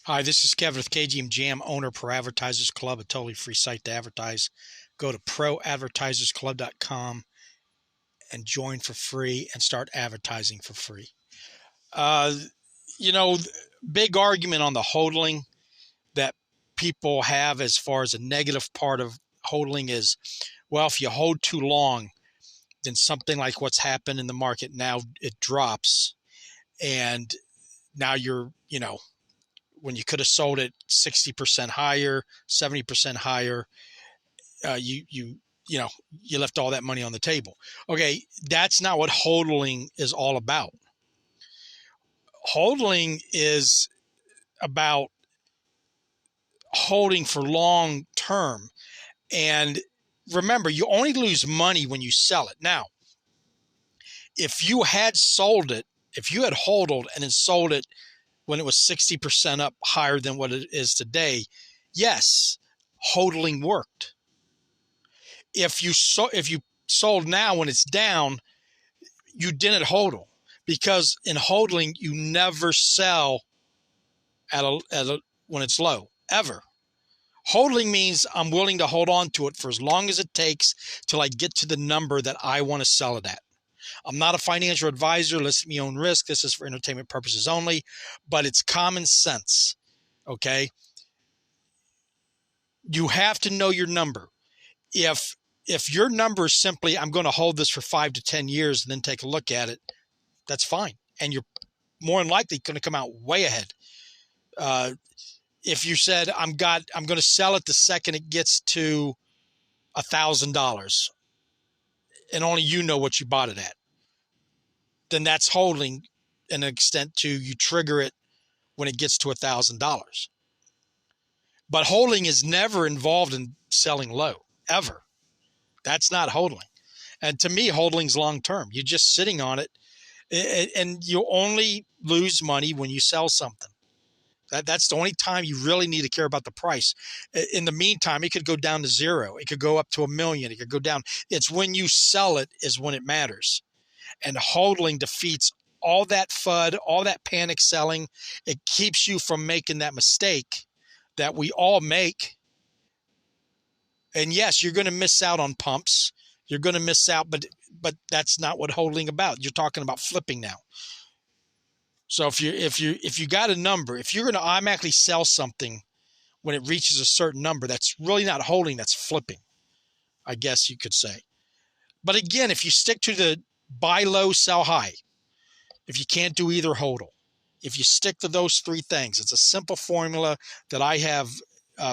Hi, this is Kevin with KGMJAM, owner Pro Advertisers Club, a totally free site to advertise. Go to proadvertisersclub.com and join for free and start advertising for free. Uh, you know, big argument on the hodling that people have as far as a negative part of hodling is, well, if you hold too long, then something like what's happened in the market now, it drops. And now when you could have sold it 60% higher, 70% higher, you you know you left all that money on the table. Okay, that's not what hodling is all about. Hodling is about holding for long term. And remember, you only lose money when you sell it. Now, if you had sold it, if you had hodled and then sold it when it was 60% up higher than what it is today, yes, hodling worked. If you sold now when it's down, you didn't hodl, because in hodling you never sell when it's low, ever. Hodling means I'm willing to hold on to it for as long as it takes till I get to the number that I want to sell it at. I'm not a financial advisor. List me own risk. This is for entertainment purposes only, but it's common sense. Okay. You have to know your number. If your number is simply, I'm going to hold this for 5 to 10 years and then take a look at it, that's fine. And you're more than likely going to come out way ahead. If you said, I'm going to sell it the second it gets to $1,000 and only you know what you bought it at, then that's holding in an extent to you trigger it when it gets to $1,000. But holding is never involved in selling low, ever. That's not holding. And to me, holding's long term. You're just sitting on it, and you only lose money when you sell something. That's the only time you really need to care about the price. In the meantime, it could go down to zero. It could go up to 1,000,000. It could go down. It's when you sell it is when it matters. And hodling defeats all that FUD, all that panic selling. It keeps you from making that mistake that we all make. And yes, you're going to miss out on pumps. You're going to miss out, but that's not what hodling about. You're talking about flipping now. So if you got a number, if you're going to automatically sell something when it reaches a certain number, that's really not holding, that's flipping, I guess you could say. But again, if you stick to the buy low, sell high, if you can't do either, hodl. If you stick to those three things, it's a simple formula that I have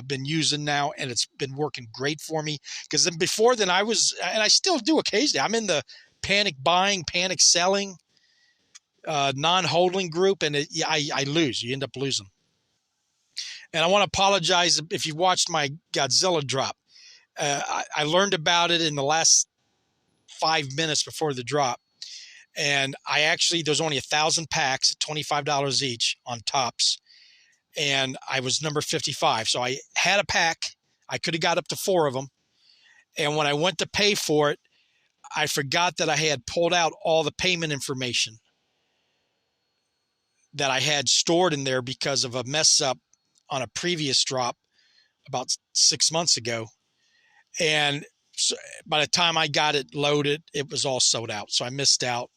been using now, and it's been working great for me. Because then before then I was, and I still do occasionally, I'm in the panic buying, panic selling, non-holding group, and I lose. You end up losing. And I want to apologize if you watched my Godzilla drop. I learned about it in the last 5 minutes before the drop. And there's only 1,000 packs at $25 each on tops. And I was number 55. So I had a pack. I could have got up to 4 of them. And when I went to pay for it, I forgot that I had pulled out all the payment information that I had stored in there because of a mess up on a previous drop about 6 months ago. And so by the time I got it loaded, it was all sold out. So I missed out.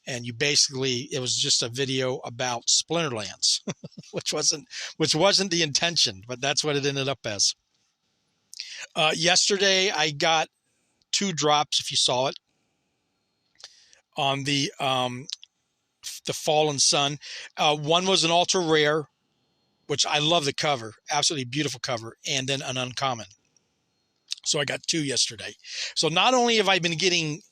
And it was just a video about Splinterlands, which wasn't the intention, but that's what it ended up as. Yesterday, I got 2 drops, if you saw it, on the Fallen Sun. One was an ultra rare, which I love the cover, absolutely beautiful cover, and then an uncommon. So I got 2 yesterday. So not only have I been getting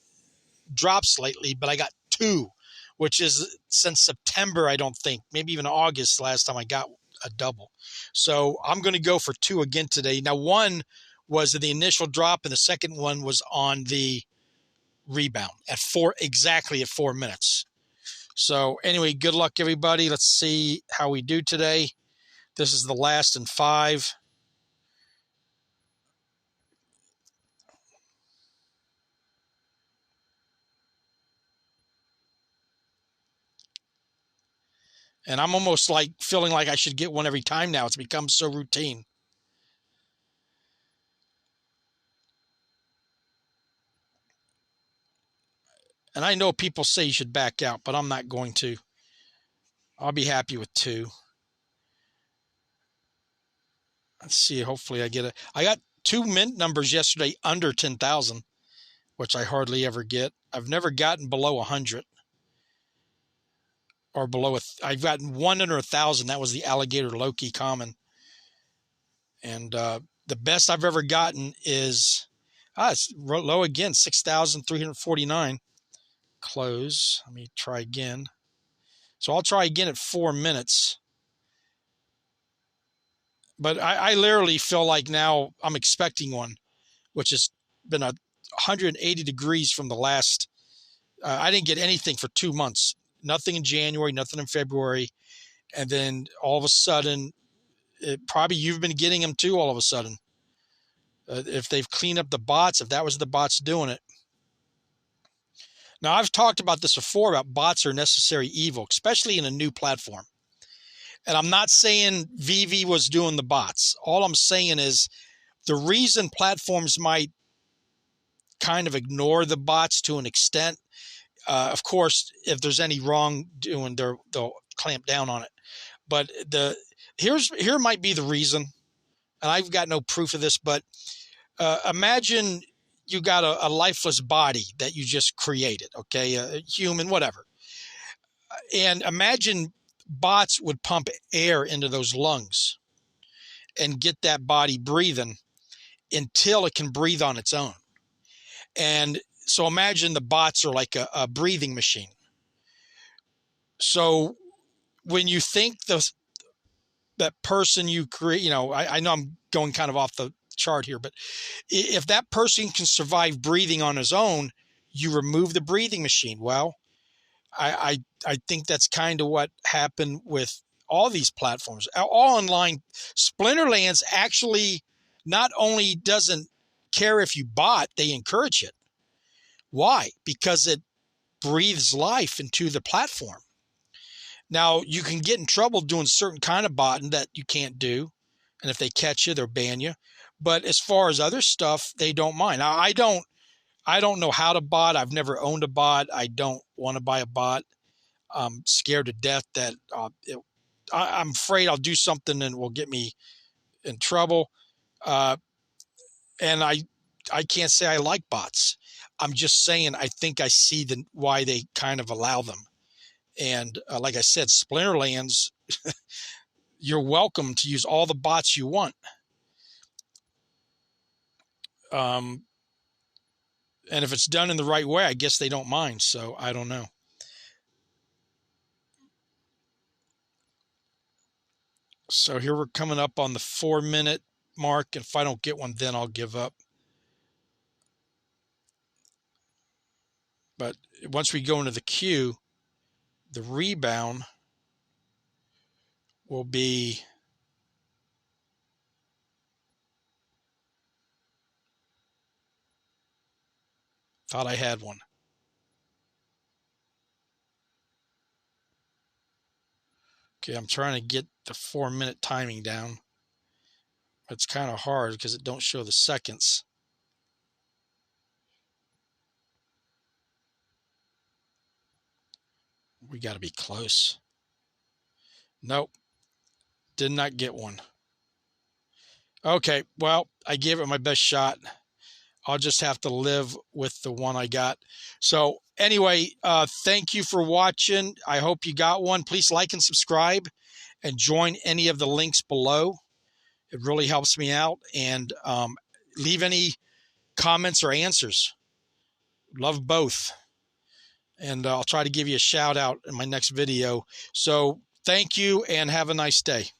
drops lately, but I got 2, which is since September, I don't think, maybe even August last time I got a double. So I'm going to go for 2 again today. Now, one was the initial drop, and the second one was on the rebound exactly at 4 minutes. So anyway, good luck, everybody. Let's see how we do today. This is the last in 5. And I'm almost like feeling like I should get one every time now. It's become so routine. And I know people say you should back out, but I'm not going to. I'll be happy with 2. Let's see. Hopefully I get it. I got 2 mint numbers yesterday under 10,000, which I hardly ever get. I've never gotten below 100 or below I've gotten 1 under 1,000. That was the alligator Loki common. And the best I've ever gotten is, it's low again, 6,349. Close. Let me try again. So I'll try again at 4 minutes. But I literally feel like now I'm expecting one, which has been 180 degrees from the last. I didn't get anything for 2 months. Nothing in January, nothing in February. And then all of a sudden, probably you've been getting them too all of a sudden. If they've cleaned up the bots, if that was the bots doing it. Now, I've talked about this before about bots are necessary evil, especially in a new platform. And I'm not saying Veve was doing the bots. All I'm saying is the reason platforms might kind of ignore the bots to an extent, of course, if there's any wrongdoing, they'll clamp down on it. But here might be the reason, and I've got no proof of this, but imagine you got a lifeless body that you just created, okay, a human, whatever. And imagine bots would pump air into those lungs and get that body breathing until it can breathe on its own. And so imagine the bots are like a breathing machine. So when you think that person you create, I know I'm going kind of off the chart here, but if that person can survive breathing on his own, you remove the breathing machine. Well, I think that's kind of what happened with all these platforms, all online. Splinterlands actually not only doesn't care if you bot, they encourage it. Why? Because it breathes life into the platform. Now, you can get in trouble doing certain kind of botting that you can't do. And if they catch you, they'll ban you. But as far as other stuff, they don't mind. Now, I don't know how to bot. I've never owned a bot. I don't want to buy a bot. I'm scared to death that I'm afraid I'll do something and it will get me in trouble. And I can't say I like bots. I'm just saying I think I see why they kind of allow them. And like I said, Splinterlands, you're welcome to use all the bots you want. And if it's done in the right way, I guess they don't mind. So I don't know. So here we're coming up on the 4 minute mark. And if I don't get one, then I'll give up. But once we go into the queue, the rebound will be thought I had one. Okay, I'm trying to get the 4 minute timing down. It's kind of hard because it don't show the seconds. We got to be close. Nope. Did not get one. Okay, well, I gave it my best shot. I'll just have to live with the one I got. So anyway, thank you for watching. I hope you got one. Please like and subscribe and join any of the links below. It really helps me out. And leave any comments or answers. Love both. And I'll try to give you a shout out in my next video. So thank you and have a nice day.